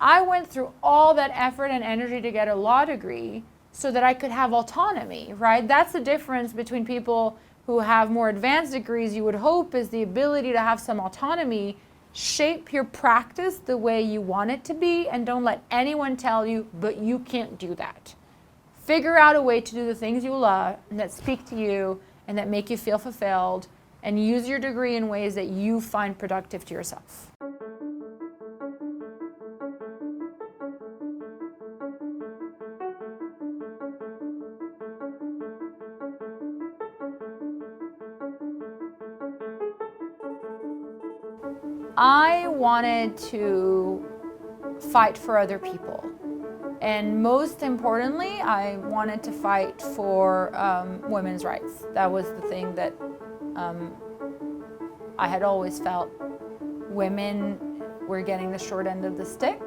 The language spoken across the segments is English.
I went through all that effort and energy to get a law degree so that I could have autonomy, right? That's the difference between people who have more advanced degrees. You would hope is the ability to have some autonomy, shape your practice the way you want it to be, and don't let anyone tell you, but you can't do that. Figure out a way to do the things you love and that speak to you and that make you feel fulfilled, and use your degree in ways that you find productive to yourself. I wanted to fight for other people. And most importantly, I wanted to fight for women's rights. That was the thing that I had always felt women were getting the short end of the stick.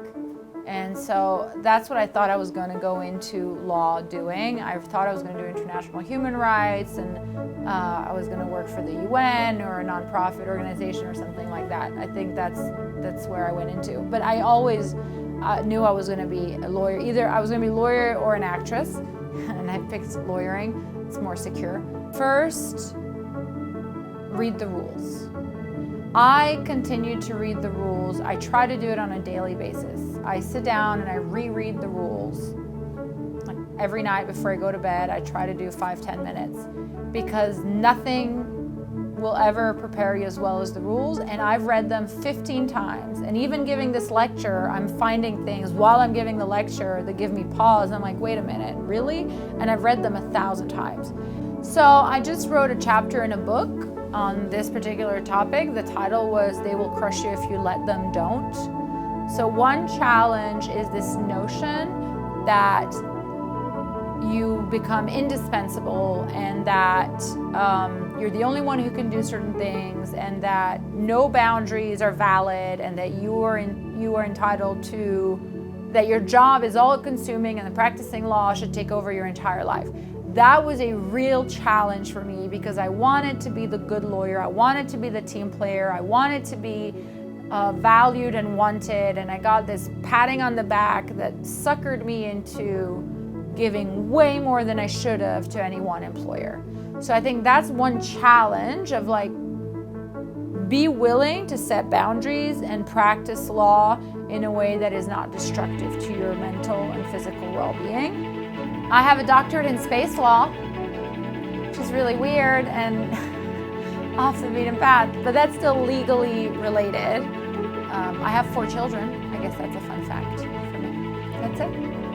And so that's what I thought I was going to go into law doing. I thought I was going to do international human rights, and I was going to work for the UN or a nonprofit organization or something like that. I think that's where I went into. But I always knew I was going to be a lawyer. Either I was going to be a lawyer or an actress, and I picked lawyering. It's more secure. First, read the rules. I continue to read the rules. I try to do it on a daily basis. I sit down and I reread the rules. Like every night before I go to bed, I try to do 5-10 minutes, because nothing will ever prepare you as well as the rules. And I've read them 15 times. And even giving this lecture, I'm finding things while I'm giving the lecture that give me pause. I'm like, wait a minute, really? And I've read them 1,000 times. So I just wrote a chapter in a book on this particular topic. The title was "They Will Crush You If You Let Them Don't." So one challenge is this notion that you become indispensable, and that you're the only one who can do certain things, and that no boundaries are valid, and that you are entitled to, that your job is all consuming and the practicing law should take over your entire life. That was a real challenge for me, because I wanted to be the good lawyer. I wanted to be the team player. I wanted to be valued and wanted. And I got this patting on the back that suckered me into giving way more than I should have to any one employer. So I think that's one challenge of, like, be willing to set boundaries and practice law in a way that is not destructive to your mental and physical well-being. I have a doctorate in space law, which is really weird and off the beaten path, but that's still legally related. I have 4 children. I guess that's a fun fact for me. That's it.